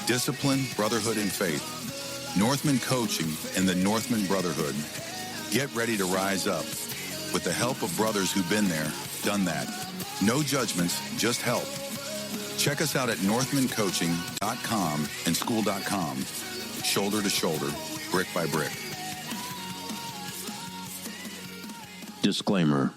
Discipline, brotherhood, and faith. Northman Coaching and the Northman Brotherhood. Get ready to rise up with the help of brothers who've been there, done that. No judgments, just help. Check us out at northmancoaching.com and school.com. Shoulder to shoulder, brick by brick. Disclaimer.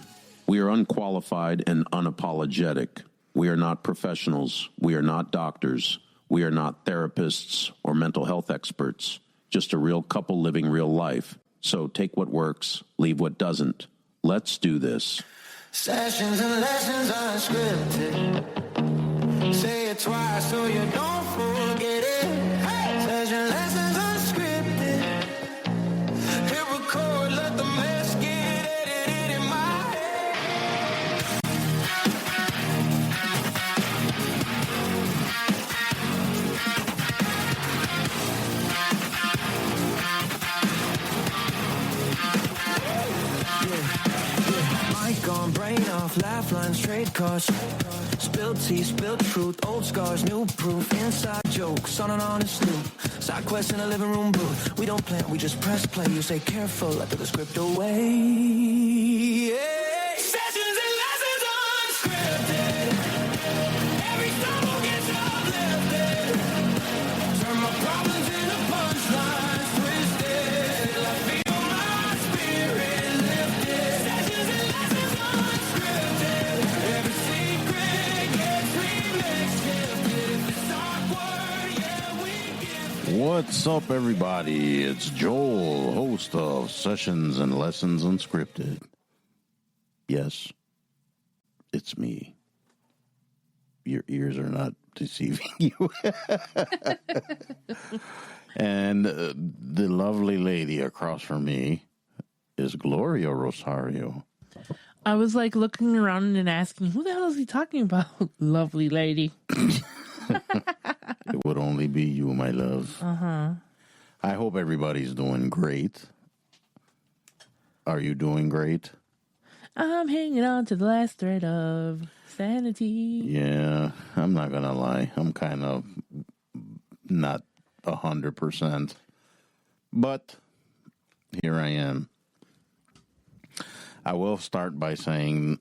We are unqualified and unapologetic. We are not professionals. We are not doctors. We are not therapists or mental health experts. Just a real couple living real life. So take what works, leave what doesn't. Let's do this. Sessions and lessons unscripted. Say it twice so you don't forget it. Hey! Session lessons unscripted. Hit record, let the mess get edited in my Mic on, brain off, laugh lines, trade cards. Spilled tea, spilled truth, old scars, new proof, inside jokes, on and on it's loop. Side quest in a living room booth. We don't plan, we just press play. You say careful, I throw the script away. Yeah. Sessions and lessons unscripted. Every stumble gets uplifted. Turn my problems into punchlines, twisted. I feel my spirit lifted. Sessions and lessons unscripted. Every secret gets remixed. If it's awkward, yeah, we give. What's up, everybody? It's Joel, host of Sessions and Lessons Unscripted. Yes, it's me. Your ears are not deceiving you. And the lovely lady across from me is Gloria Rosario. I was like looking around and asking, who the hell is he talking about? Lovely lady. It would only be you, my love. Uh-huh. I hope everybody's doing great. Are you doing great? I'm hanging on to the last thread of sanity. Yeah, I'm not going to lie. I'm kind of not 100%. But here I am. I will start by saying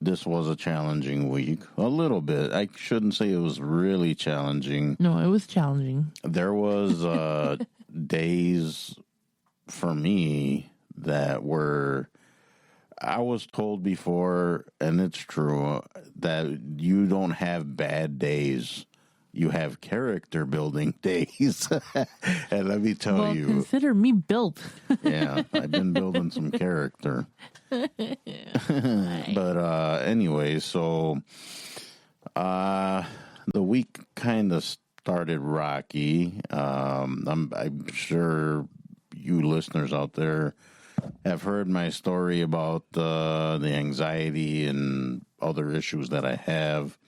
this was a challenging week. A little bit. I shouldn't say it was really challenging. No, it was challenging. There was days for me that were, I was told before, and it's true, that you don't have bad days. You have character building days. And let me tell you. Consider me built. Yeah, I've been building some character. But anyway, so the week kind of started rocky. I'm sure you listeners out there have heard my story about the anxiety and other issues that I have.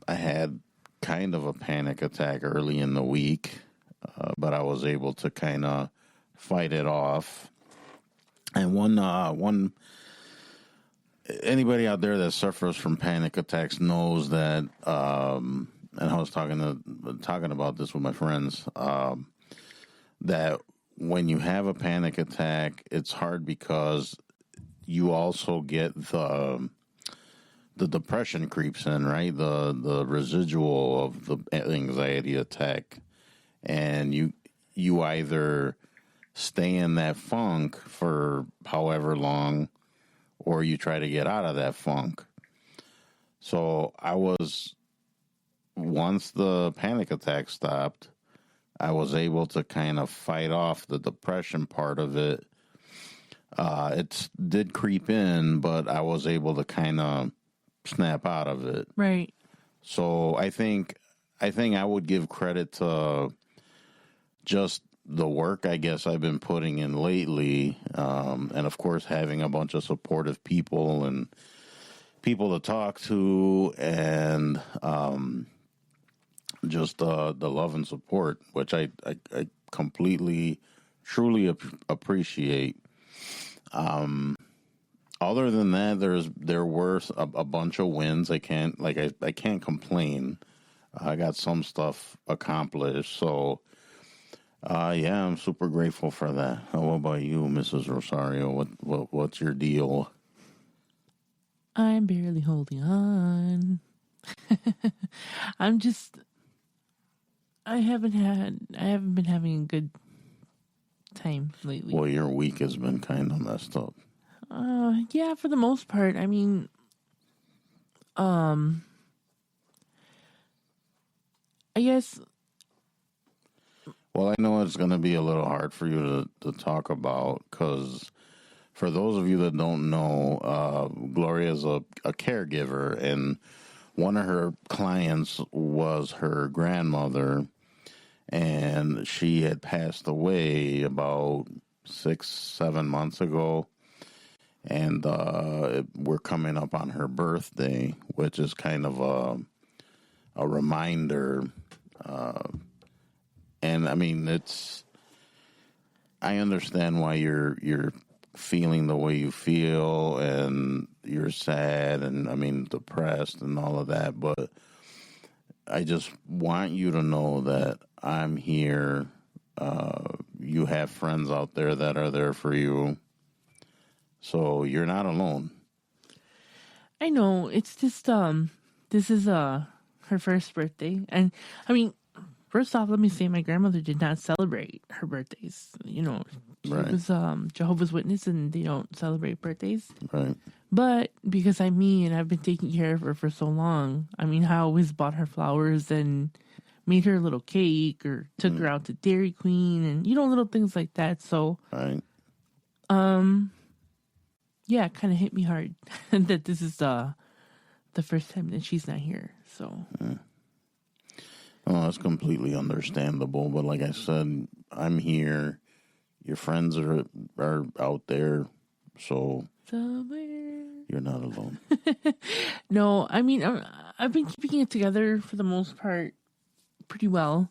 I had kind of a panic attack early in the week, but I was able to kind of fight it off. And one anybody out there that suffers from panic attacks knows that, and I was talking about this with my friends, that when you have a panic attack, it's hard because you also get the depression creeps in, right? The residual of the anxiety attack, and you either stay in that funk for however long, or you try to get out of that funk. So once the panic attack stopped, I was able to kind of fight off the depression part of it. It did creep in, but I was able to kind of snap out of it. Right. So I think I would give credit to just the work I guess I've been putting in lately, and of course having a bunch of supportive people and people to talk to, and just the love and support, which I truly appreciate. other than that, there were a bunch of wins. I can't complain. I got some stuff accomplished, so yeah, I'm super grateful for that. How about you, Mrs. Rosario? What's your deal? I'm barely holding on. I haven't been having a good time lately. Well, your week has been kind of messed up. Yeah, for the most part. I mean, I guess. Well, I know it's going to be a little hard for you to talk about because for those of you that don't know, Gloria is a caregiver, and one of her clients was her grandmother, and she had passed away about 6-7 months ago. And we're coming up on her birthday, which is kind of a reminder. And I mean, I understand why you're feeling the way you feel, and you're sad, and I mean depressed, and all of that. But I just want you to know that I'm here. You have friends out there that are there for you. So you're not alone. I know. It's just this is her first birthday, and I mean, first off, let me say my grandmother did not celebrate her birthdays. You know, she Right. was Jehovah's Witness, and they don't celebrate birthdays. Right. But because I'm me and I've been taking care of her for so long, I mean, I always bought her flowers and made her a little cake or took her out to Dairy Queen and little things like that. So Right. yeah, it kind of hit me hard that this is the first time that she's not here. So Oh, that's completely understandable. But like I said, I'm here. Your friends are out there, so somewhere. you're not alone. No, I mean, I've been keeping it together for the most part pretty well.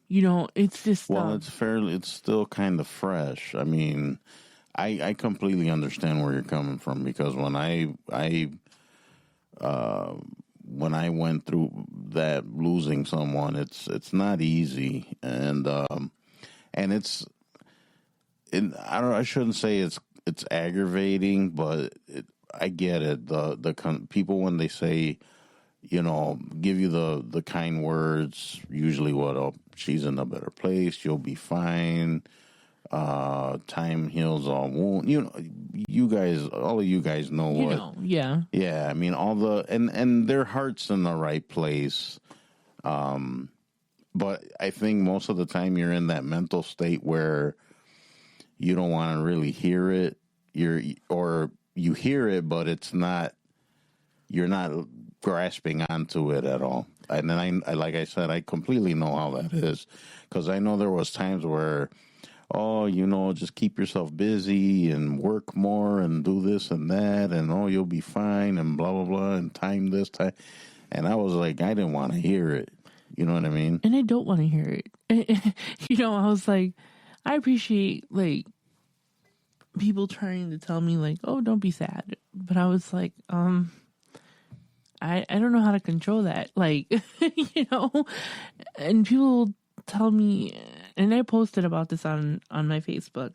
You know, it's just Well, it's still kind of fresh. I mean, I completely understand where you're coming from, because when I went through that, losing someone, it's not easy, and I shouldn't say it's aggravating, but I get it. The people, when they say, give you the kind words, usually she's in a better place, you'll be fine. Time heals all wounds. All of you guys know yeah. Yeah, I mean, and their heart's in the right place. But I think most of the time you're in that mental state where you don't want to really hear it. You hear it, but you're not grasping onto it at all. And then I like I said, I completely know how that is, because I know there was times where, just keep yourself busy and work more and do this and that, and you'll be fine, and blah, blah, blah, and time this, time. And I was like, I didn't want to hear it. You know what I mean? And I don't want to hear it. I was like, I appreciate, like, people trying to tell me, like, oh, don't be sad. But I was like, I don't know how to control that. Like, and people tell me, and I posted about this on my Facebook,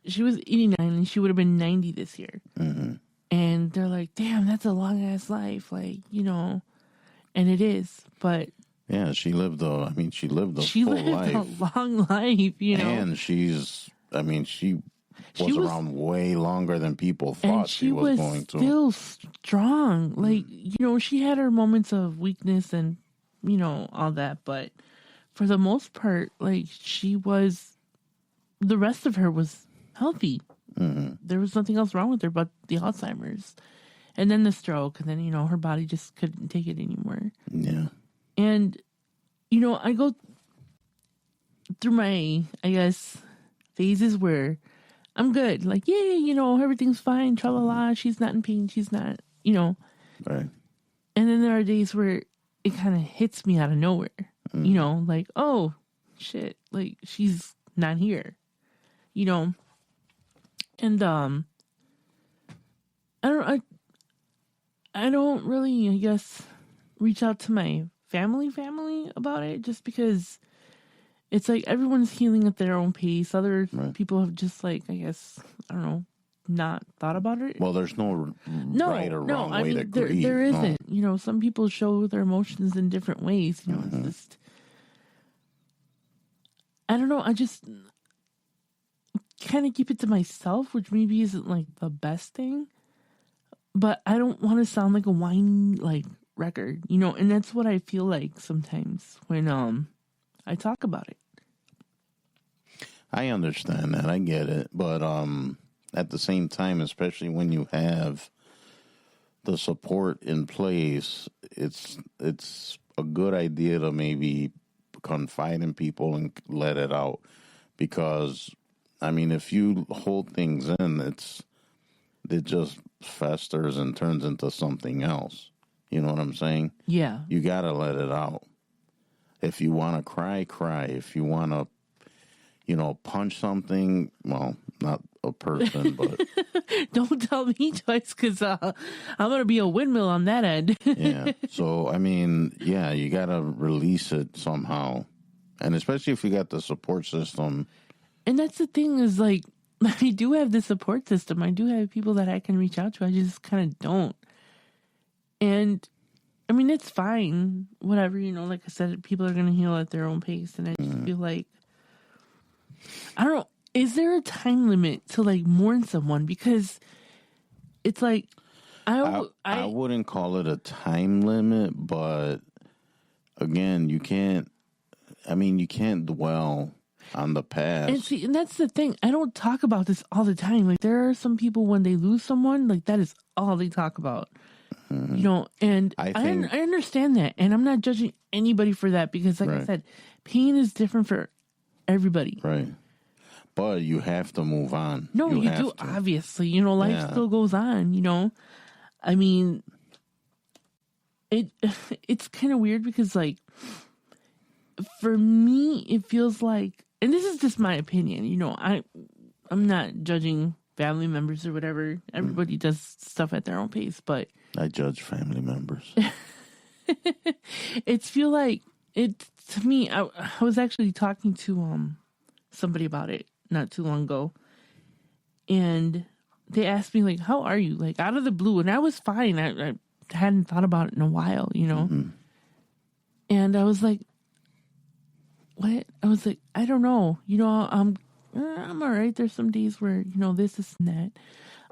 she was 89 and she would have been 90 this year. Mm-hmm. And they're like, damn, that's a long ass life. Like, and it is, but yeah, she lived a full life. A long life, And she was around way longer than people thought she was going to. Still strong. Like, she had her moments of weakness and, all that. But for the most part, like, the rest of her was healthy. Mm-hmm. There was nothing else wrong with her but the Alzheimer's. And then the stroke. And then, her body just couldn't take it anymore. Yeah. And, I go through my, I guess, phases where I'm good. Like, yay, everything's fine. Tra-la-la. She's not in pain. She's not, Right. And then there are days where it kind of hits me out of nowhere. Like, oh, shit. Like, she's not here. And I don't really, I guess, reach out to my family about it, just because it's like everyone's healing at their own pace. Other people have just, like, I guess, I don't know, not thought about it. Well, there's no right or wrong way to grieve. There isn't. You know, some people show their emotions in different ways. You know, it's just, I don't know. I just kind of keep it to myself, which maybe isn't like the best thing. But I don't want to sound like a whiny, like, record, you know, and that's what I feel like sometimes when I talk about it. I understand that. I get it. But at the same time, especially when you have the support in place, it's a good idea to maybe confide in people and let it out. Because, I mean, if you hold things in, it just festers and turns into something else. You know what I'm saying? Yeah. You got to let it out. If you want to cry, cry. If you want to, punch something, well, not a person, but... Don't tell me twice, because I'm going to be a windmill on that end. Yeah. So, I mean, yeah, you got to release it somehow. And especially if you got the support system. And that's the thing is, like, I do have the support system. I do have people that I can reach out to. I just kind of don't. And, I mean, it's fine. Whatever, like I said, people are going to heal at their own pace. And I just feel like, I don't know, is there a time limit to, like, mourn someone? Because it's like, I wouldn't call it a time limit, but, again, you can't dwell on the past. And that's the thing. I don't talk about this all the time. Like, there are some people, when they lose someone, like, that is all they talk about. And I understand that. And I'm not judging anybody for that, because, like I said, pain is different for everybody. Right. But you have to move on. No, you do, obviously. Life still goes on, I mean, it's kind of weird because, like, for me, it feels like, and this is just my opinion, I'm not judging family members or whatever. Everybody does stuff at their own pace, but I judge family members. It's feel like to me. I was actually talking to somebody about it not too long ago, and they asked me, like, how are you, like, out of the blue, and I was fine. I hadn't thought about it in a while, and I was like, what? I was like, I don't know, I'm all right. There's some days where this and that.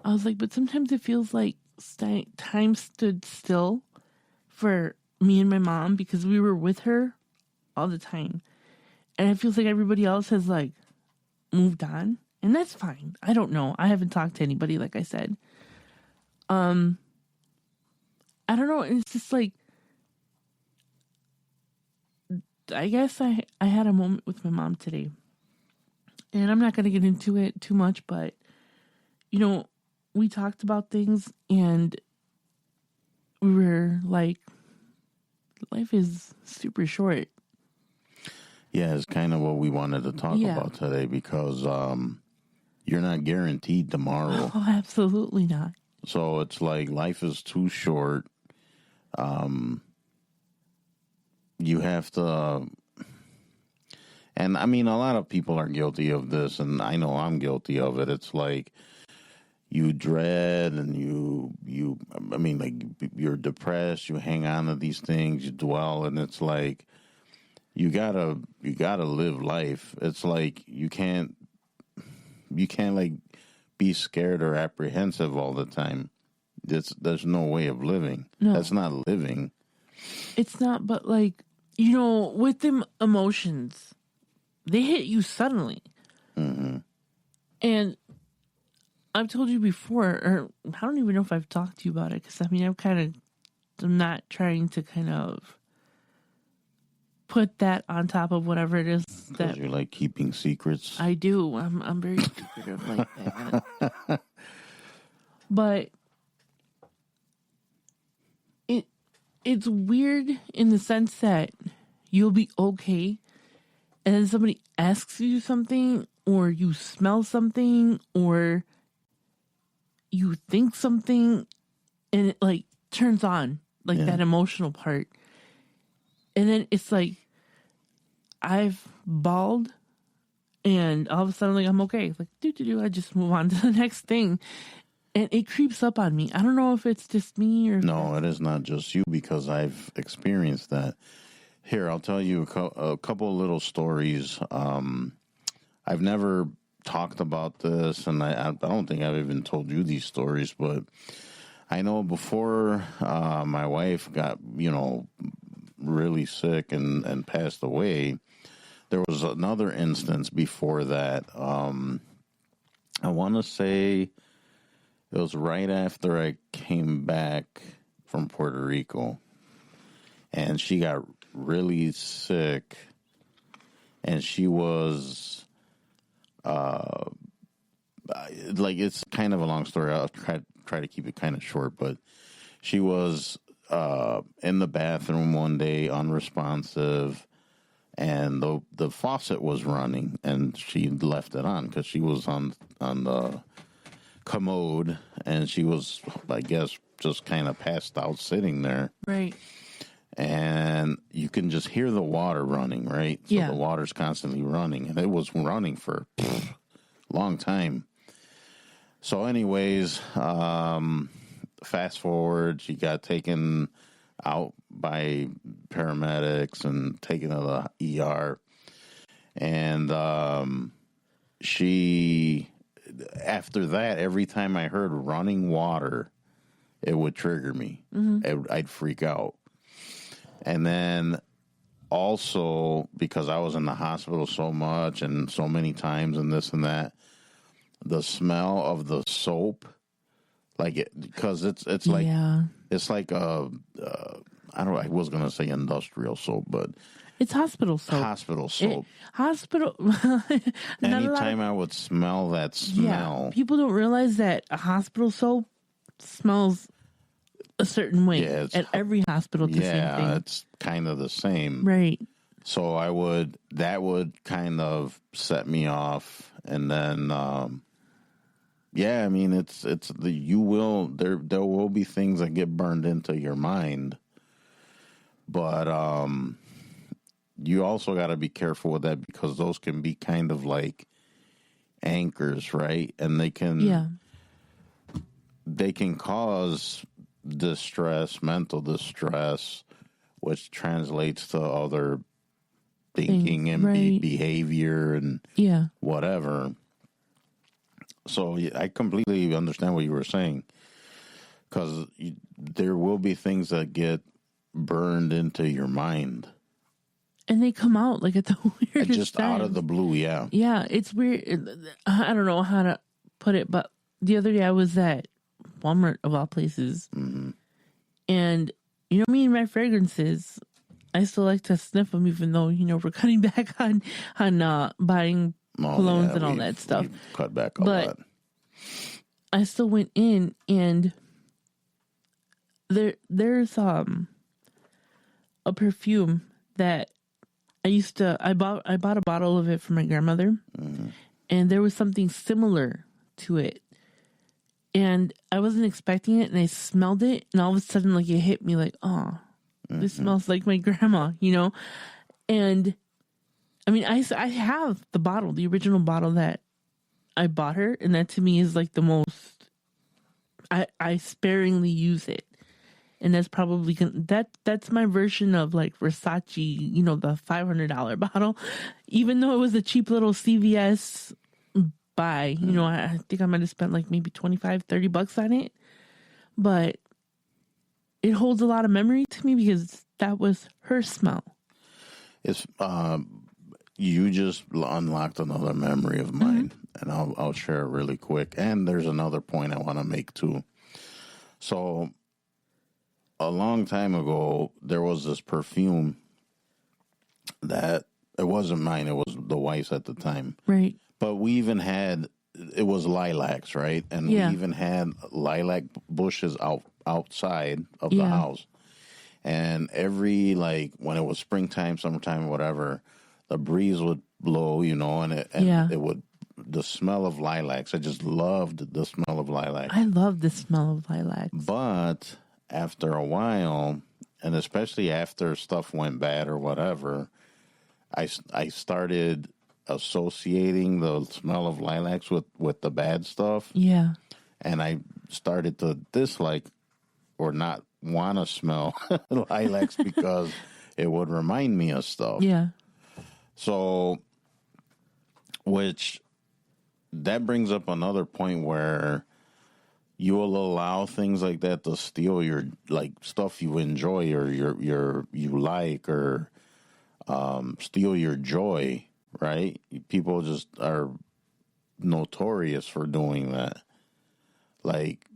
I was like, but sometimes it feels like time stood still for me and my mom, because we were with her all the time, and it feels like everybody else has, like, moved on, and that's fine. I don't know. I haven't talked to anybody, like I said. I don't know. It's just like, I guess I had a moment with my mom today, and I'm not going to get into it too much, but we talked about things, and we were like, life is super short. Yeah, it's kind of what we wanted to talk about today, because you're not guaranteed tomorrow. Oh, absolutely not. So it's like, life is too short. You have to, and I mean, a lot of people are guilty of this, and I know I'm guilty of it. It's like, you dread, and you're depressed, you hang on to these things, you dwell, and it's like, you gotta live life. It's like, you can't like be scared or apprehensive all the time. There's no way of living. No. That's not living. It's not, but, like, with them emotions, they hit you suddenly. Mm-hmm. And I've told you before, or I don't even know if I've talked to you about it, because, I mean, I'm not trying to kind of put that on top of whatever it is that you like keeping secrets. I do. I'm very secretive like that. But it's weird in the sense that you'll be okay, and then somebody asks you something, or you smell something, or you think something and it like turns on, like Yeah. that emotional part. And then it's like I've bawled and all of a sudden like I'm okay. Like I just move on to the next thing. And it creeps up on me. I don't know if it's just me or No, it is not just you, because I've experienced that. Here, I'll tell you a couple of little stories. I've never talked about this, and I don't think I've even told you these stories, but I know before my wife got, really sick and passed away, there was another instance before that. I want to say it was right after I came back from Puerto Rico, and she got really sick, and she was, like, it's kind of a long story. I'll try to keep it kind of short, but she was in the bathroom one day, unresponsive, and the faucet was running, and she left it on because she was on the commode, and she was, I guess, just kind of passed out sitting there. right. And you can just hear the water running, right? So Yeah. the water's constantly running, and it was running for a long time. So anyways, fast forward, she got taken out by paramedics and taken to the ER. And she, after that, every time I heard running water, it would trigger me. I'd freak out. And then also, because I was in the hospital so much and so many times and this and that, the smell of the soap, like it, because it's like, Yeah. it's like I was going to say industrial soap, but It's hospital soap. hospital soap. Hospital. Not a lot Anytime of, I would smell that smell, people don't realize that a hospital soap smells a certain way. Yeah, it's- At every hospital, it's the same thing. it's kind of the same. Right. So that would kind of set me off. And then, yeah, I mean, there will be things that get burned into your mind, but, you also got to be careful with that, because those can be kind of like anchors, right? And they can cause distress, mental distress, which translates to other thinking and right. behavior and Yeah. whatever. So I completely understand what you were saying, because there will be things that get burned into your mind. And they come out like at the weirdest Just out of times. the blue, yeah. Yeah, it's weird. I don't know how to put it, but the other day I was at Walmart, of all places. Mm-hmm. And, me and my fragrances, I still like to sniff them, even though, we're cutting back on buying colognes and all that stuff. We've cut back a But lot. I still went in, and there's a perfume that I bought a bottle of it for my grandmother, and there was something similar to it. And I wasn't expecting it, and I smelled it, and all of a sudden, like, it hit me like, oh, this smells like my grandma, And, I mean, I have the bottle, the original bottle that I bought her, and that to me is like the most, I sparingly use it. And that's probably, that's my version of like Versace, the $500 bottle. Even though it was a cheap little CVS buy, I think I might have spent like maybe $25-$30 on it. But it holds a lot of memory to me because that was her smell. It's you just unlocked another memory of mine, and I'll share it really quick. And there's another point I want to make too. So, a long time ago, there was this perfume that it wasn't mine; it was the wife's at the time. Right. But we even had, it was lilacs, right? And Yeah. we even had lilac bushes outside of the house. And every, like, when it was springtime, summertime, whatever, the breeze would blow, and it would the smell of lilacs. I just loved the smell of lilacs. I love the smell of lilacs. But after a while, and especially after stuff went bad or whatever, I started associating the smell of lilacs with the bad stuff. Yeah. And I started to dislike or not want to smell lilacs because it would remind me of stuff. Yeah. So, which that brings up another point where you will allow things like that to steal your like stuff you enjoy or you like or steal your joy, right? People just are notorious for doing that. Like,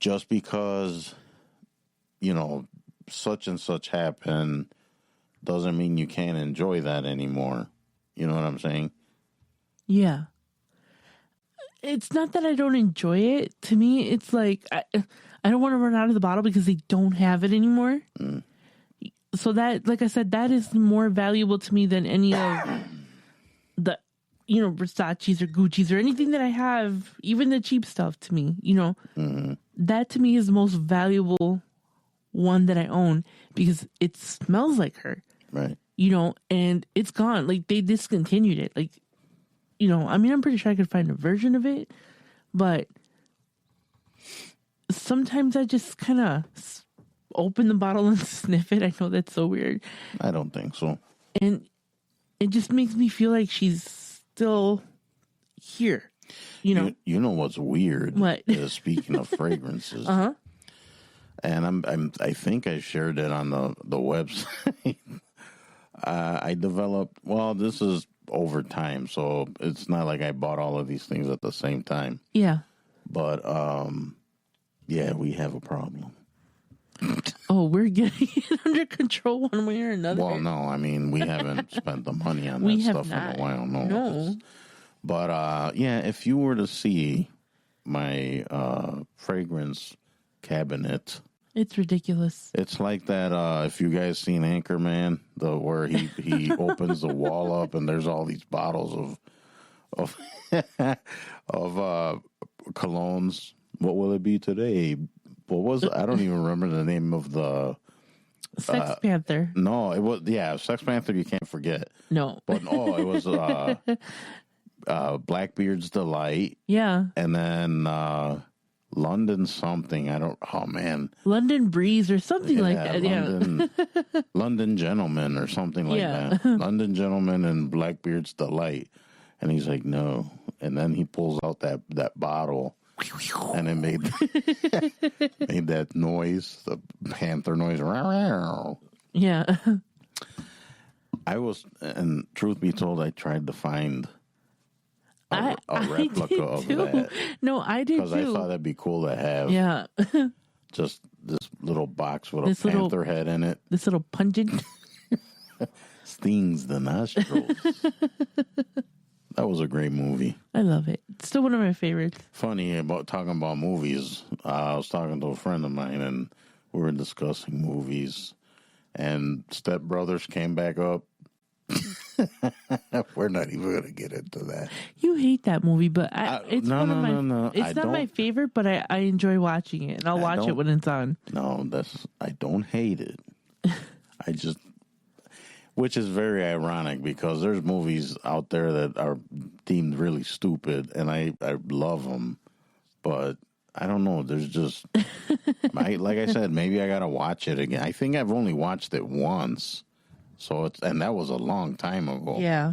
just because, you know, such and such happened doesn't mean you can't enjoy that anymore. You know what I'm saying? Yeah. It's not that I don't enjoy it. To me, it's like I don't want to run out of the bottle because they don't have it anymore. Mm. So that, like I said, that is more valuable to me than any of the, you know, Versace's or Gucci's or anything that I have, even the cheap stuff to me, you know. Mm-hmm. That to me is the most valuable one that I own because it smells like her. Right. You know, and it's gone. Like, they discontinued it. Like, you know, I mean, I'm pretty sure I could find a version of it, but sometimes I just kind of open the bottle and sniff it. I know that's so weird. I don't think so. And it just makes me feel like she's still here. You know? You know what's weird? What? Speaking of fragrances. Uh-huh. And I think I shared it on the website. I developed, well, this is over time, so it's not like I bought all of these things at the same time. Yeah. But, yeah, we have a problem. Oh, we're getting it under control one way or another. Well, no, I mean, we haven't spent the money on that stuff in a while. No. But, yeah, if you were to see my fragrance cabinet, it's ridiculous. It's like that, if you guys seen Anchorman, where he opens the wall up and there's all these bottles of colognes. What will it be today? What was I don't even remember the name of the Sex Panther. No, it was Sex Panther. You can't forget. No, but it was Blackbeard's Delight. Yeah, and then London something. Oh man, London Breeze or something like that. London, London Gentleman or something like that. London Gentleman and Blackbeard's Delight. And he's like, no. And then he pulls out that bottle. And it made that noise, the panther noise. Yeah. And truth be told, I tried to find a replica of that. No, I did too. Because I thought that'd be cool to have. Yeah. Just this little box with a panther head in it. This little pungent. Stings the nostrils. That was a great movie. I love it. It's still one of my favorites. Funny about talking about movies. I was talking to a friend of mine, and we were discussing movies. And Step Brothers came back up. We're not even going to get into that. You hate that movie, but it's no. It's not my favorite, but I enjoy watching it, and I'll watch it when it's on. No, I don't hate it. I just. Which is very ironic because there's movies out there that are deemed really stupid, and I love them, but I don't know. There's just, like I said, maybe I gotta watch it again. I think I've only watched it once, and that was a long time ago. Yeah.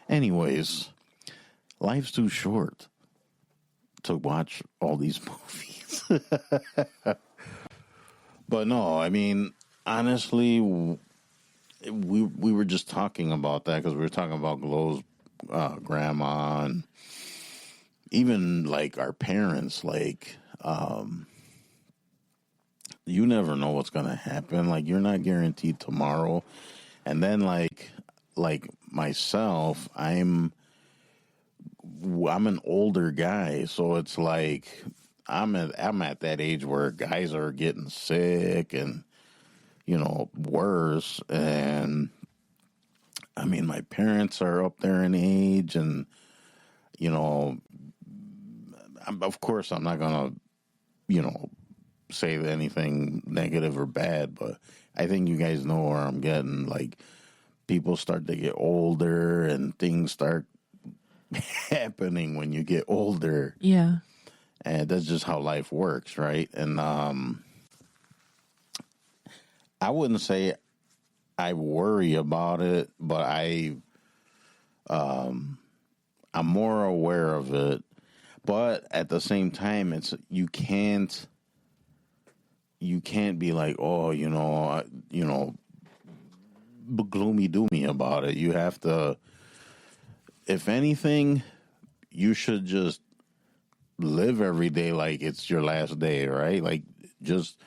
Anyways, life's too short to watch all these movies. But no, I mean, honestly. We were just talking about that because we were talking about Glo's grandma and even like our parents. Like, you never know what's gonna happen. Like, you're not guaranteed tomorrow. And then like myself, I'm an older guy, so it's like I'm at that age where guys are getting sick and. Worse, and I mean, my parents are up there in age, and you know, of course, I'm not gonna, say anything negative or bad, but I think you guys know where I'm getting. Like, people start to get older, and things start happening when you get older. Yeah. And that's just how life works, right? And I wouldn't say I worry about it, but I'm more aware of it. But at the same time, you can't be like, oh, gloomy doomy about it. You have to, if anything, you should just live every day like it's your last day, right? Like, just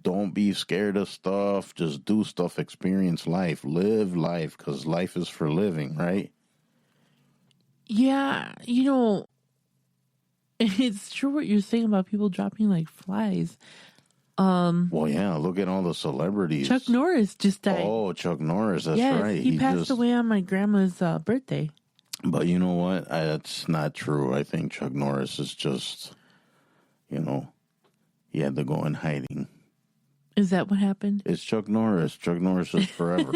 don't be scared of stuff. Just do stuff, experience life, live life, because life is for living, right? Yeah, it's true what you're saying about people dropping like flies. Well, yeah, look at all the celebrities. Chuck Norris just died. Oh, Chuck Norris, that's yes, right. He passed away on my grandma's birthday. But you know what? That's not true. I think Chuck Norris is just, he had to go in hiding. Is that what happened? It's Chuck Norris. Chuck Norris is forever.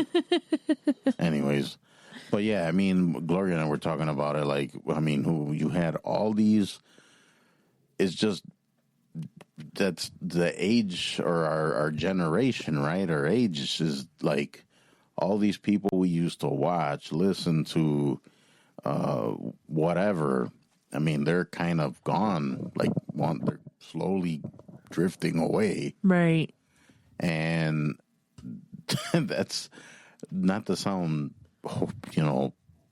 Anyways. But yeah, I mean, Gloria and I were talking about it. Like, I mean, who you had all these. It's just, that's the age, or our generation, right? Our age is like all these people we used to watch, listen to, whatever. I mean, they're kind of gone. Like, they're slowly drifting away. Right. And that's not to sound,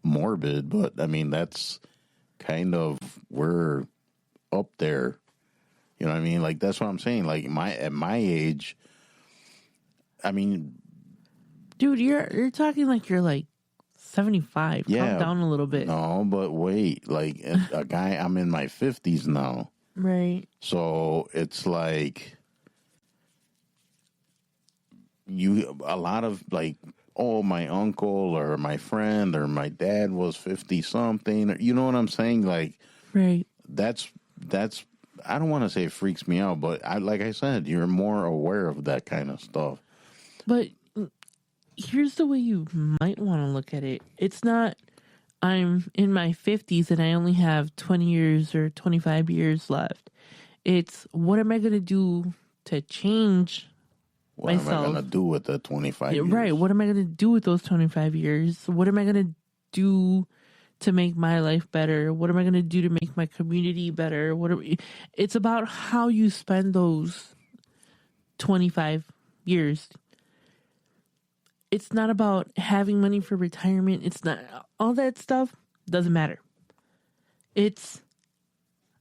morbid, but I mean, that's kind of, we're up there. You know what I mean? Like, that's what I'm saying. Like, at my age, I mean, dude, you're talking like you're like 75. Yeah, calm down a little bit. No, but wait, like a guy, I'm in my 50s now. Right. So it's like a lot of like, oh, my uncle or my friend or my dad was 50 something. You know what I'm saying? Like, right. That's, I don't want to say it freaks me out, but like I said, you're more aware of that kind of stuff. But here's the way you might want to look at it. It's not, I'm in my 50s and I only have 20 years or 25 years left. It's, what am I going to do to change myself? What am I going to do with the 25 years? Right. What am I going to do with those 25 years? What am I going to do to make my life better? What am I going to do to make my community better? It's about how you spend those 25 years. It's not about having money for retirement. It's not, all that stuff doesn't matter. It's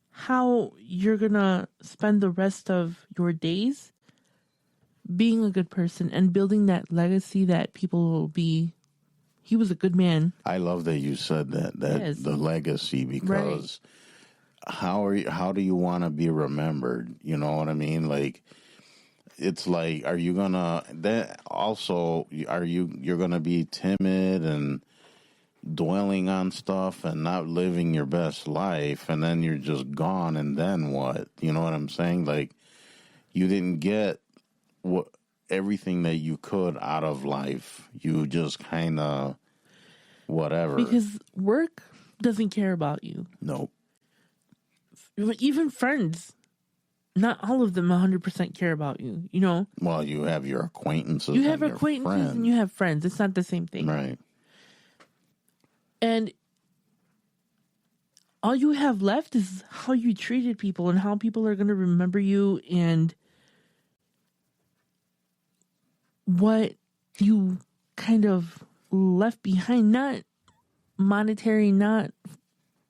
how you're going to spend the rest of your days being a good person and building that legacy that people will be. He was a good man. I love that you said that yes. The legacy, because right. How do you want to be remembered? You know what I mean? Like, it's like, are you gonna, that also, you're gonna be timid and dwelling on stuff and not living your best life, and then you're just gone, and then what? You know what I'm saying? Like, you didn't get everything that you could out of life. You just kind of whatever. Because work doesn't care about you. Nope. Even friends, not all of them 100% care about you, you know? Well, you have your acquaintances. You have acquaintances and you have friends. It's not the same thing. Right. And all you have left is how you treated people and how people are going to remember you and what you kind of left behind. Not monetary, not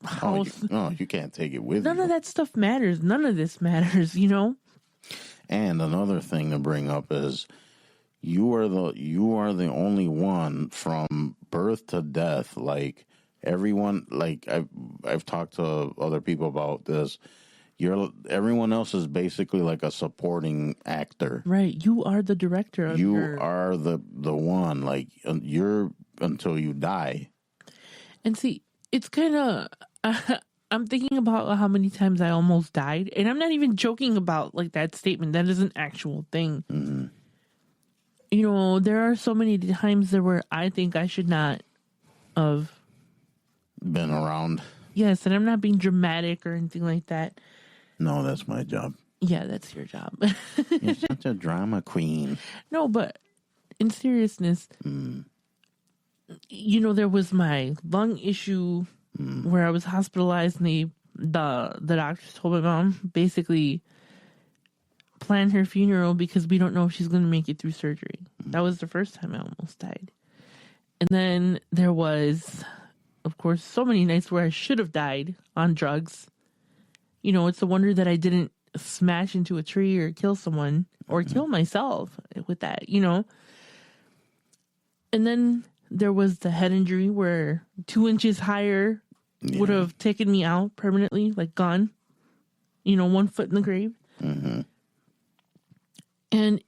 house. You can't take it with you. None of that stuff matters. None of this matters, you know? And another thing to bring up is you are the only one from birth to death. Like, everyone, like I've talked to other people about this. Everyone else is basically like a supporting actor. Right. You are the director of You are the one. Like, you're until you die. And see, it's kind of, I'm thinking about how many times I almost died. And I'm not even joking about like that statement. That is an actual thing. Mm-hmm. You know, there are so many times there where I think I should not have been around. Yes, and I'm not being dramatic or anything like that. No, that's my job. Yeah, that's your job. You're such a drama queen. No, but in seriousness, you know, there was my lung issue where I was hospitalized, and the doctors told my mom basically plan her funeral because we don't know if she's going to make it through surgery. That was the first time I almost died. And then there was, of course, so many nights where I should have died on drugs. You know, it's a wonder that I didn't smash into a tree or kill someone or kill myself with that, you know. And then there was the head injury where 2 inches higher would have taken me out permanently, like gone, you know, 1 foot in the grave. Mm-hmm. And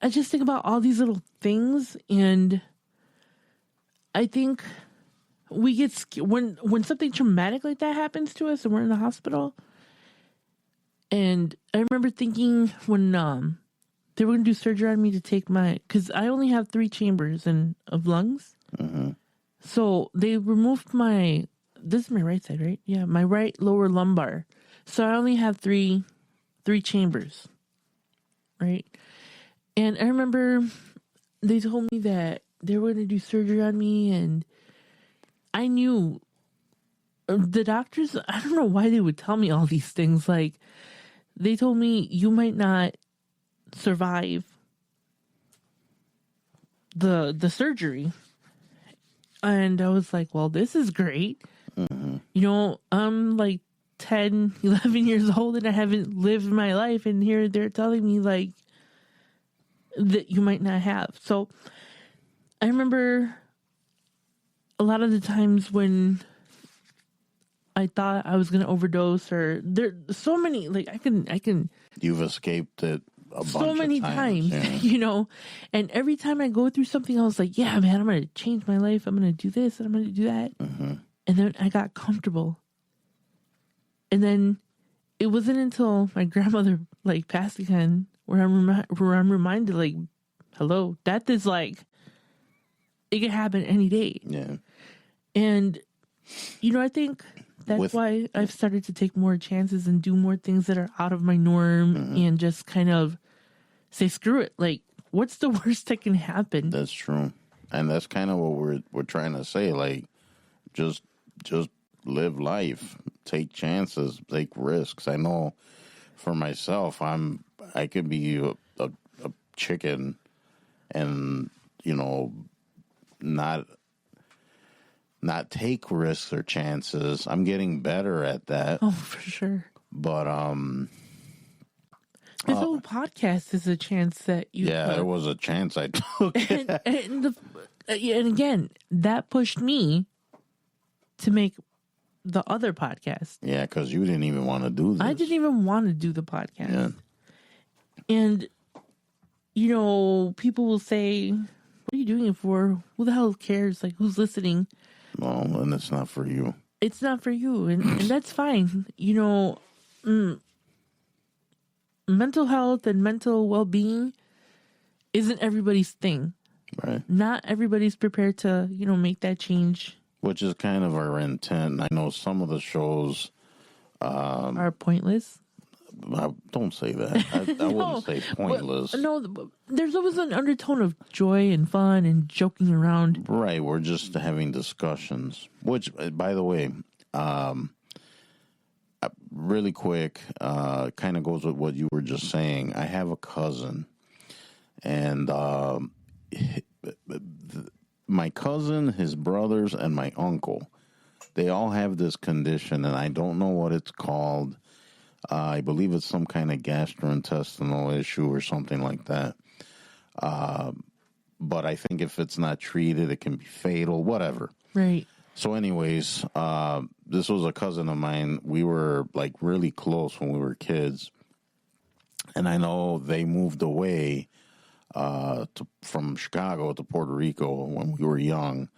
I just think about all these little things, and I think we get when something traumatic like that happens to us and we're in the hospital. And I remember thinking when they were going to do surgery on me to take because I only have 3 chambers of lungs. Mm-hmm. So they removed this is my right side, right? Yeah, my right lower lumbar. So I only have three chambers, right? And I remember they told me that they were going to do surgery on me, and I knew the doctors, I don't know why they would tell me all these things. Like, they told me you might not survive the surgery. And I was like, well, this is great. Mm-hmm. You know, I'm like 10, 11 years old and I haven't lived my life. And here they're telling me like that you might not have. So I remember a lot of the times when I thought I was going to overdose, or there so many, like I can. You've escaped it a bunch so many of times, yeah. you know, and every time I go through something, I was like, yeah, man, I'm going to change my life. I'm going to do this and I'm going to do that. Mm-hmm. And then I got comfortable. And then it wasn't until my grandmother like passed again where I'm reminded, like, hello, death is like, it could happen any day. Yeah. And, you know, I think that's why I've started to take more chances and do more things that are out of my norm, and just kind of say, screw it. Like, what's the worst that can happen? That's true. And that's kind of what we're trying to say. Like, just live life, take chances, take risks. I know for myself, I could be a chicken and, you know, not take risks or chances. I'm getting better at that. Oh, for sure. But this whole podcast is a chance that you took. It was a chance I took. and again, that pushed me to make the other podcast. Yeah, because you didn't even want to do this. I didn't even want to do the podcast. Yeah. And, you know, people will say, what are you doing it for? Who the hell cares? Like, who's listening? Well, and it's not for you. It's not for you. And that's fine. You know, mental health and mental well-being isn't everybody's thing. Right. Not everybody's prepared to, you know, make that change. Which is kind of our intent. I know some of the shows Are pointless. Don't say that. I wouldn't say pointless. No, there's always an undertone of joy and fun and joking around. Right, we're just having discussions. Which, by the way, really quick, kind of goes with what you were just saying. I have a cousin, and my cousin, his brothers, and my uncle, they all have this condition, and I don't know what it's called. I believe it's some kind of gastrointestinal issue or something like that. But I think if it's not treated, it can be fatal, whatever. Right. So anyways, this was a cousin of mine. We were like really close when we were kids. And I know they moved away from Chicago to Puerto Rico when we were young,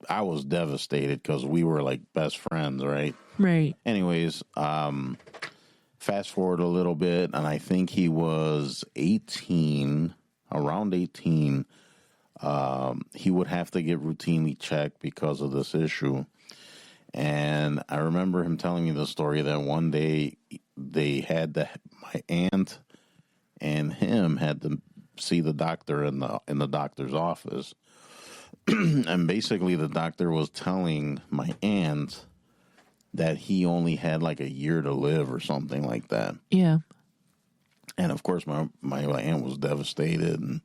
I was devastated because we were like best friends, right? Right. Anyways, fast forward a little bit, and I think he was 18, around 18. He would have to get routinely checked because of this issue. And I remember him telling me the story that one day they had my aunt and him had to see the doctor in the doctor's office. And basically the doctor was telling my aunt that he only had like a year to live or something like that. Yeah. And of course my aunt was devastated, and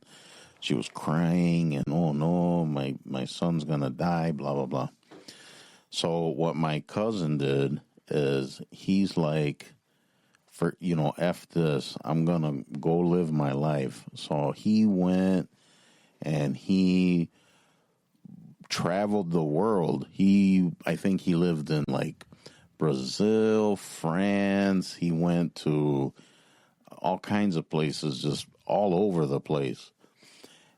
she was crying and, oh no, my son's gonna die, blah blah blah. So what my cousin did is he's like, F this, I'm gonna go live my life. So he went and he traveled the world. I think he lived in like Brazil, France. He went to all kinds of places, just all over the place.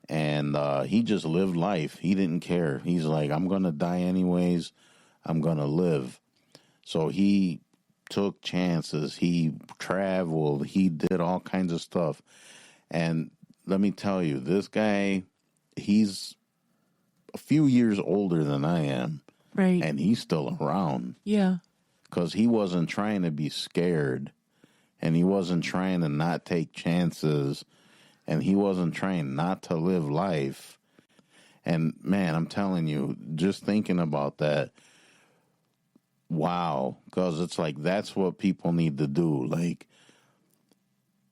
And he just lived life. He didn't care. He's like, I'm going to die anyways. I'm going to live. So he took chances. He traveled. He did all kinds of stuff. And let me tell you, this guy, he's a few years older than I am. Right. And he's still around. Yeah. Because he wasn't trying to be scared. And he wasn't trying to not take chances. And he wasn't trying not to live life. And man, I'm telling you, just thinking about that, wow. Because it's like, that's what people need to do. Like,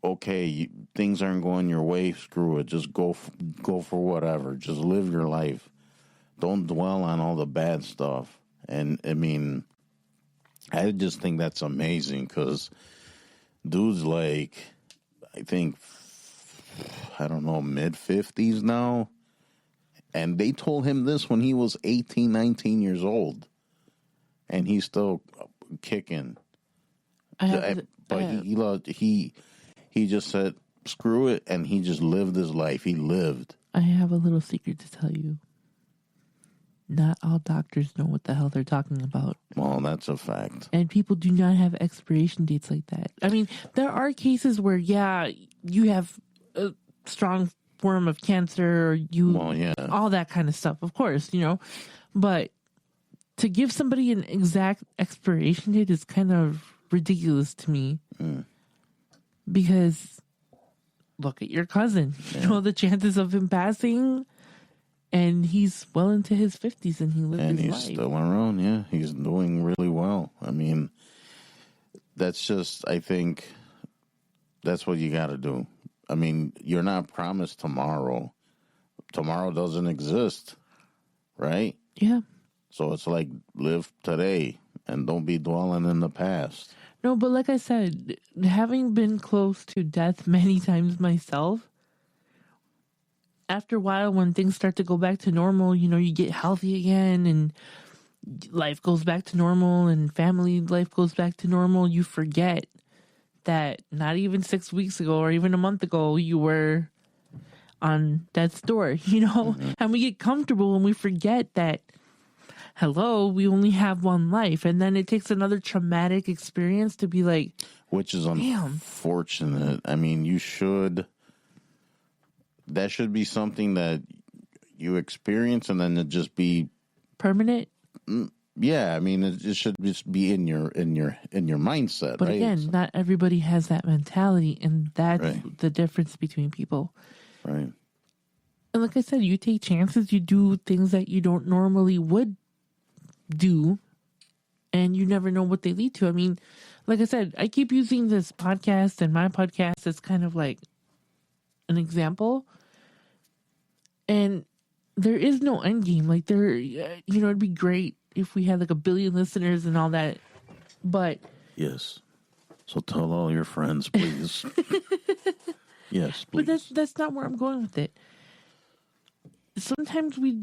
okay, things aren't going your way, screw it. Just go for whatever. Just live your life. Don't dwell on all the bad stuff. And I mean, I just think that's amazing because dude's like, I think, I don't know, mid-50s now. And they told him this when he was 18, 19 years old. And he's still kicking. He just said, screw it, and he just lived his life. He lived. I have a little secret to tell you. Not all doctors know what the hell they're talking about. Well, that's a fact. And people do not have expiration dates like that. I mean, there are cases where, yeah, you have a strong form of cancer, or all that kind of stuff, of course, But to give somebody an exact expiration date is kind of ridiculous to me. Because look at your cousin. Yeah. The chances of him passing, and he's well into his 50s, and he lived his life. And he's still around, yeah. He's doing really well. I mean, that's just, I think, that's what you got to do. I mean, you're not promised tomorrow. Tomorrow doesn't exist, right? Yeah. So it's like, live today and don't be dwelling in the past. No, but like I said, having been close to death many times myself, after a while when things start to go back to normal, you get healthy again and life goes back to normal and family life goes back to normal, you forget that not even 6 weeks ago or even a month ago, you were on death's door, Mm-hmm. And we get comfortable and we forget that, hello, we only have one life. And then it takes another traumatic experience to be like, which is unfortunate. I mean, that should be something that you experience and then it just be permanent. Yeah, I mean, it should just be in your mindset. But right? Again, not everybody has that mentality, and that's the difference between people. Right. And like I said, you take chances, you do things that you don't normally would do, and you never know what they lead to. I mean, like I said, I keep using this podcast and my podcast as kind of like an example. And there is no end game. Like it'd be great if we had like 1 billion listeners and all that. But yes. So tell all your friends, please. Yes, please. But that's not where I'm going with it. Sometimes we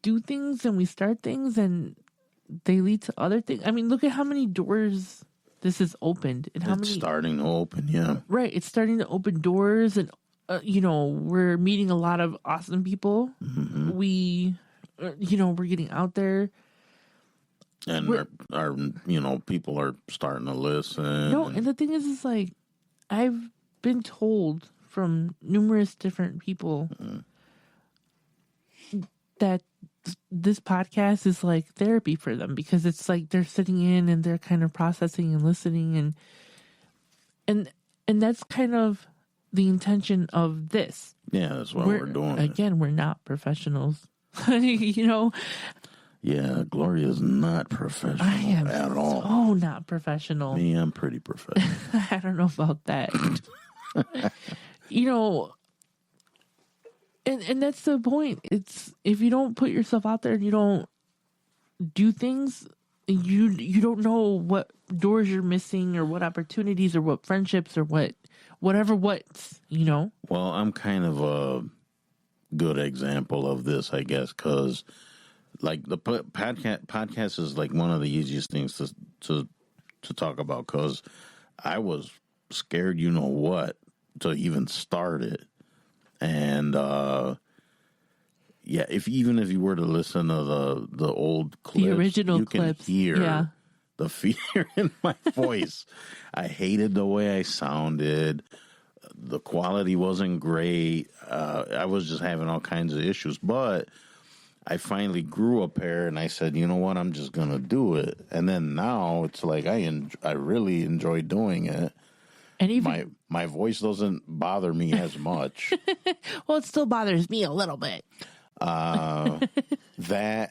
do things and we start things and they lead to other things. I mean, look at how many doors this has opened and how many starting to open, yeah. Right, it's starting to open doors and we're meeting a lot of awesome people. We, we're getting out there. And our people are starting to listen. No, and the thing is like, I've been told from numerous different people that this podcast is like therapy for them, because it's like they're sitting in and they're kind of processing and listening, and that's kind of the intention of this. Yeah, that's why we're doing again, it. We're not professionals. Yeah, Gloria's not professional I am at all. so not professional. Me, I'm pretty professional. I don't know about that. And that's the point. It's, if you don't put yourself out there and you don't do things, you don't know what doors you're missing, or what opportunities, or what friendships, or whatever. Well, I'm kind of a good example of this, I guess, because like the podcast is like one of the easiest things to talk about, because I was scared, to even start it. And if you were to listen to the old clips, the original clips, can hear the fear in my voice. I hated the way I sounded. The quality wasn't great. I was just having all kinds of issues, but I finally grew a pair, and I said, you know what, I'm just gonna do it. And then now it's like I really enjoy doing it. And even my voice doesn't bother me as much. Well, it still bothers me a little bit. That,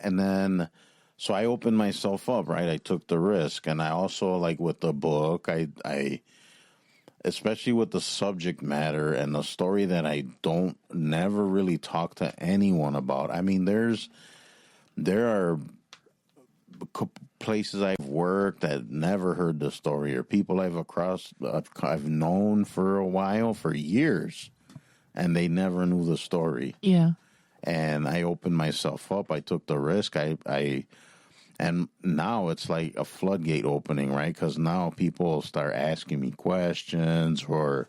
and then so I opened myself up, right? I took the risk, and I also, like with the book, I especially with the subject matter and the story that I never really talk to anyone about. I mean, there are places I've worked that never heard the story, or people I've known for a while, for years, and they never knew the story. Yeah. And I opened myself up. I took the risk. And now it's like a floodgate opening, right? Because now people start asking me questions, or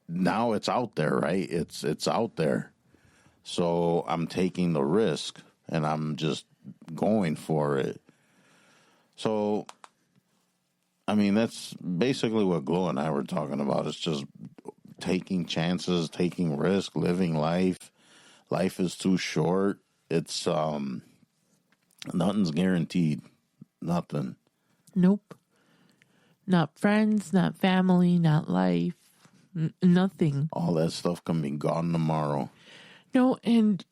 now it's out there, right? It's out there. So I'm taking the risk, and I'm just going for it. So, I mean, that's basically what Glo and I were talking about. It's just taking chances, taking risk, living life. Life is too short. It's nothing's guaranteed. Nothing. Nope. Not friends, not family, not life. Nothing. All that stuff can be gone tomorrow. No, and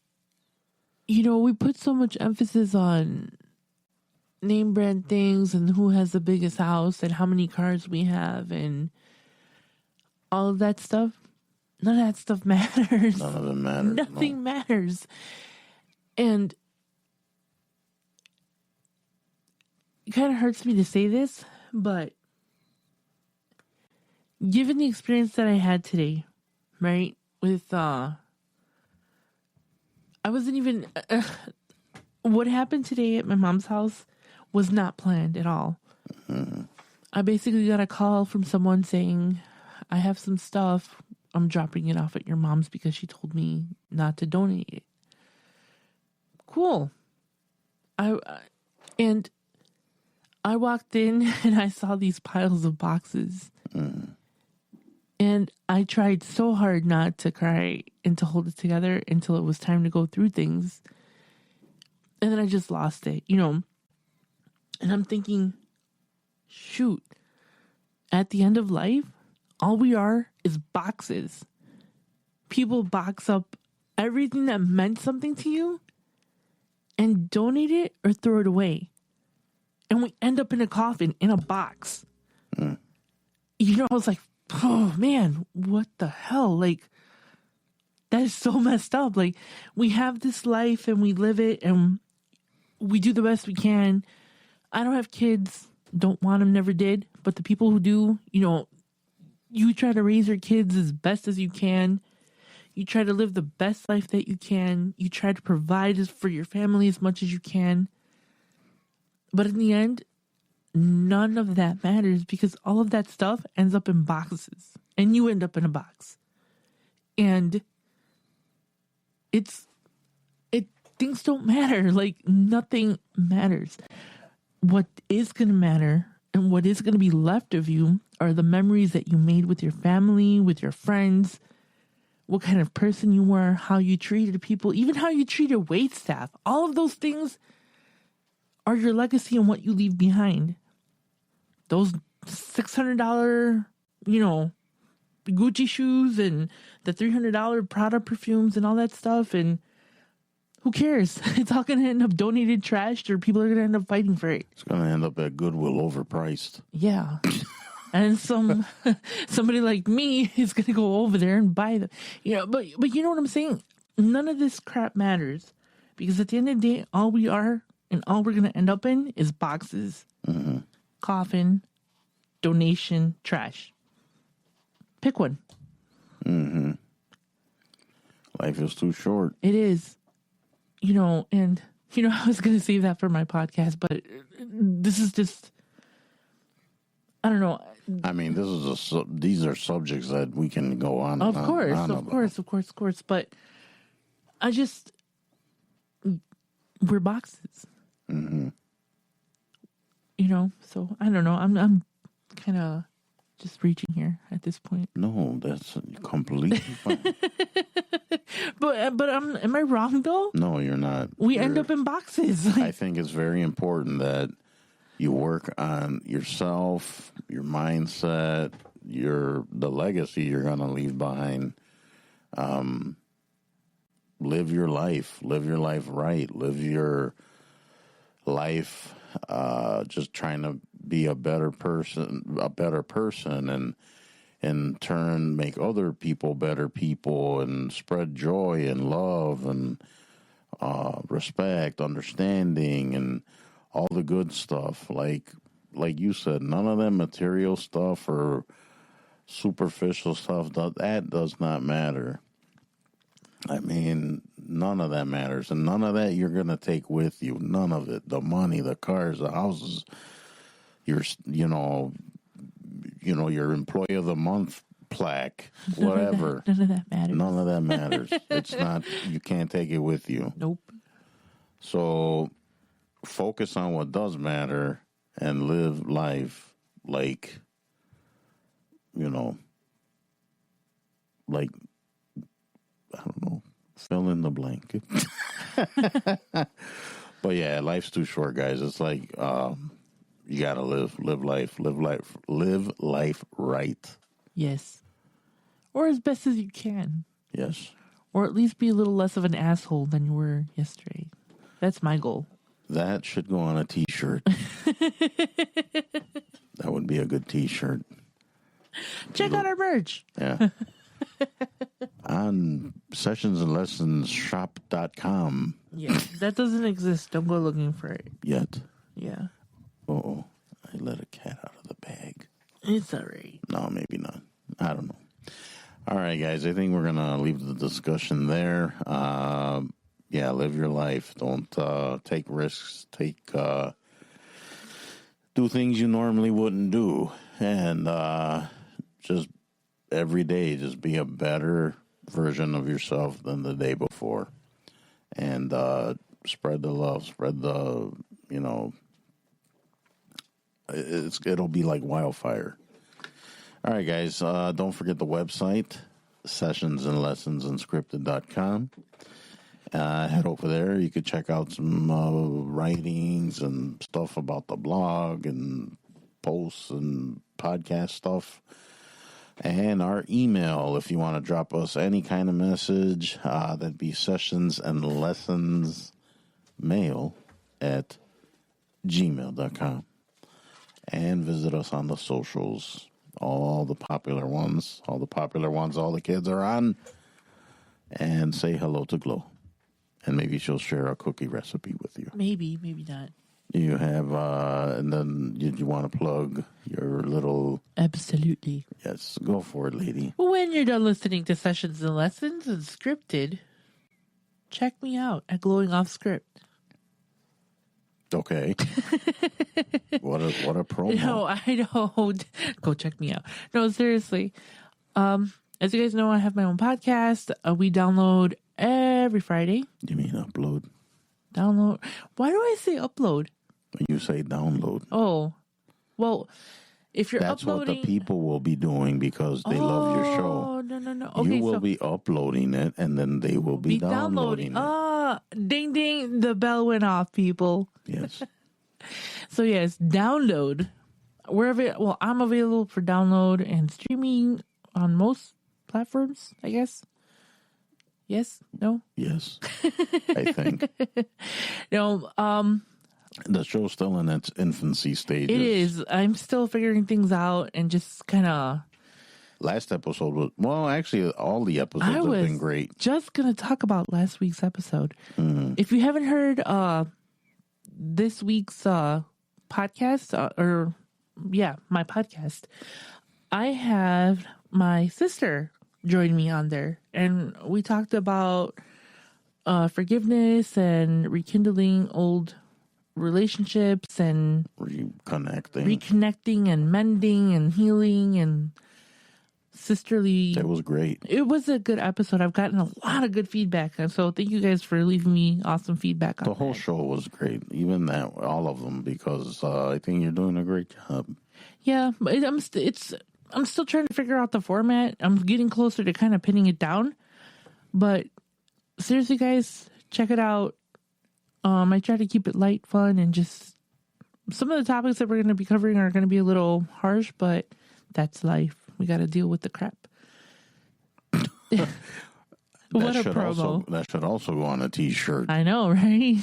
we put so much emphasis on name brand things and who has the biggest house and how many cars we have and all of that stuff. None of that stuff matters. None of it matters. Nothing matters. And it kind of hurts me to say this, but given the experience that I had today, right, with I wasn't even what happened today at my mom's house was not planned at all. Mm-hmm. I basically got a call from someone saying, I have some stuff. I'm dropping it off at your mom's because she told me not to donate it. Cool. I walked in and I saw these piles of boxes. Mm. And I tried so hard not to cry and to hold it together until it was time to go through things. And then I just lost it, And I'm thinking, shoot, at the end of life, all we are is boxes. People box up everything that meant something to you and donate it or throw it away. And we end up in a coffin, in a box. Mm. I was like, oh man, what the hell? Like, that is so messed up. Like, we have this life and we live it and we do the best we can. I don't have kids, don't want them, never did. But the people who do, you try to raise your kids as best as you can. You try to live the best life that you can. You try to provide for your family as much as you can. But in the end, none of that matters because all of that stuff ends up in boxes. and you end up in a box. And things don't matter. Like, nothing matters. What is going to matter and what is going to be left of you are the memories that you made with your family, with your friends, what kind of person you were, how you treated people, even how you treated wait staff. All of those things are your legacy and what you leave behind. Those $600, Gucci shoes and the $300 Prada perfumes and all that stuff, and who cares? It's all going to end up donated trash, or people are going to end up fighting for it. It's going to end up at Goodwill overpriced. Yeah. And somebody like me is going to go over there and buy them. But you know what I'm saying? None of this crap matters, because at the end of the day, all we are and all we're going to end up in is boxes, coffin, donation, trash. Pick one. Life is too short. It is. And I was going to save that for my podcast, but this is just, I don't know. I mean, these are subjects that we can go on. Of course. But we're boxes. So I don't know. I'm kind of just reaching here at this point. No, that's completely fine. But am I wrong though? No, you're not. We end up in boxes. I think it's very important that you work on yourself, your mindset, the legacy you're going to leave behind. Live your life right. Live your life just trying to be a better person, and in turn make other people better people, and spread joy and love and respect, understanding, and all the good stuff. Like you said, none of that material stuff or superficial stuff, that does not matter. I mean, none of that matters, and none of that you're going to take with you. None of it. The money, the cars, the houses, your employee of the month plaque, whatever. None of that matters. None of that matters. It's not, you can't take it with you. Nope. So focus on what does matter and live life like, I don't know, fill in the blank. But yeah, life's too short, guys. It's like, you gotta live life right. Yes. Or as best as you can. Yes. Or at least be a little less of an asshole than you were yesterday. That's my goal. That should go on a t-shirt. That would be a good t-shirt. Check out our merch. Yeah. On sessionsandlessonsshop.com. Yeah, that doesn't exist. Don't go looking for it. Yet. Yeah. Uh-oh. I let a cat out of the bag. It's all right. No, maybe not. I don't know. All right, guys. I think we're going to leave the discussion there. Live your life. Don't take risks. Do things you normally wouldn't do. And just every day, just be a better version of yourself than the day before. And spread the love. Spread the, it'll be like wildfire. All right, guys. Don't forget the website, sessionsandlessonsunscripted.com. Head over there. You could check out some writings and stuff about the blog and posts and podcast stuff. And our email, if you want to drop us any kind of message, that'd be sessionsandlessonsmail@gmail.com. And visit us on the socials, all the popular ones all the kids are on. And say hello to Glo. And maybe she'll share a cookie recipe with you. Maybe not. You have, and then did you want to plug your little... Absolutely. Yes, go for it, lady. When you're done listening to Sessions and Lessons and Scripted, check me out at Glowing Off Script. Okay. What a promo. No, I don't. Go check me out. No, seriously. As you guys know, I have my own podcast. We download every Friday. You mean upload? Download. Why do I say upload? You say download. Oh, well, if you're That's uploading... what the people will be doing because they love your show. Oh, no. Okay, you will be uploading it, and then they will be downloading it. Ding, ding. The bell went off, people. Yes. So, yes, download. I'm available for download and streaming on most platforms, I guess. Yes? No? Yes. I think. No, the show's still in its infancy stages. it is. I'm still figuring things out and just kind of... Last episode was... Well, actually, all the episodes have been great. Just going to talk about last week's episode. Mm-hmm. If you haven't heard this week's podcast, my podcast, I have my sister join me on there. And we talked about forgiveness and rekindling old relationships and reconnecting and mending and healing and sisterly. It was great. It was a good episode. I've gotten a lot of good feedback, and so thank you guys for leaving me awesome feedback on the whole show was great, even all of them, because I think you're doing a great job. Yeah, but I'm still trying to figure out the format. I'm getting closer to kind of pinning it down, but seriously, guys, check it out. I try to keep it light, fun, and just some of the topics that we're going to be covering are going to be a little harsh, but that's life. We got to deal with the crap. What a promo. That should also go on a t-shirt. I know, right?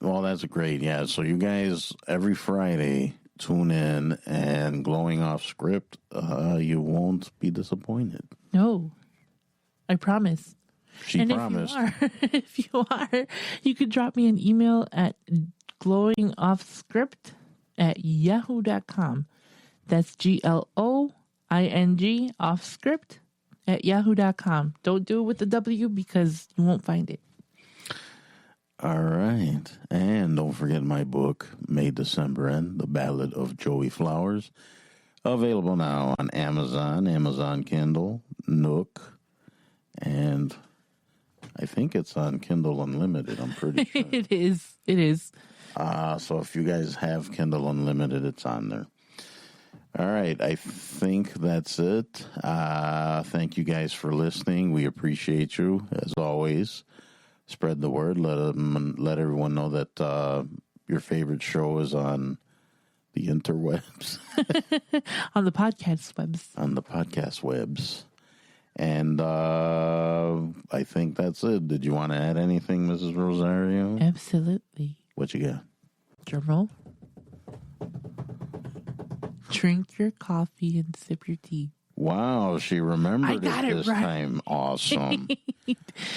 Well, that's great. Yeah. So you guys, every Friday, tune in and Glowing Off Script. You won't be disappointed. No. I promise. She promised. If you are, you could drop me an email at glowingoffscript@yahoo.com. That's GLOING offscript@yahoo.com. Don't do it with the W because you won't find it. All right. And don't forget my book, May December End, The Ballad of Joey Flowers. Available now on Amazon Kindle, Nook, and I think it's on Kindle Unlimited. I'm pretty sure. It is. So if you guys have Kindle Unlimited, it's on there. All right. I think that's it. Thank you guys for listening. We appreciate you, as always. Spread the word. Let everyone know that your favorite show is on the interwebs. On the podcast webs. On the podcast webs. And I think that's it. Did you want to add anything, Mrs. Rosario? Absolutely. What you got? Drum roll. Drink your coffee and sip your tea. Wow, she remembered it this right. time. Awesome.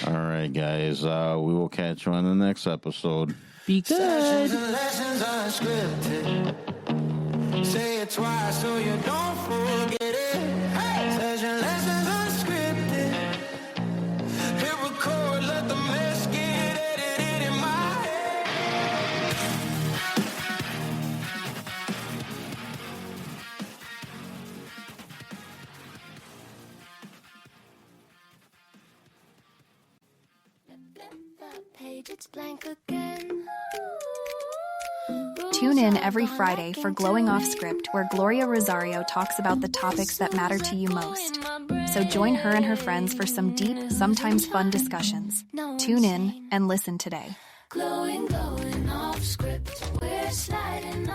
All right, guys. We will catch you on the next episode. Be good. Sessions and lessons unscripted. Say it twice so you don't forget it. Hey! Session lessons unscripted. Hit record, let the mess get edited in my head. Page, it's blank again. Tune in every Friday for Glowing Off Script, where Gloria Rosario talks about the topics that matter to you most. So join her and her friends for some deep, sometimes fun discussions. Tune in and listen today. Glowing off script, we're sliding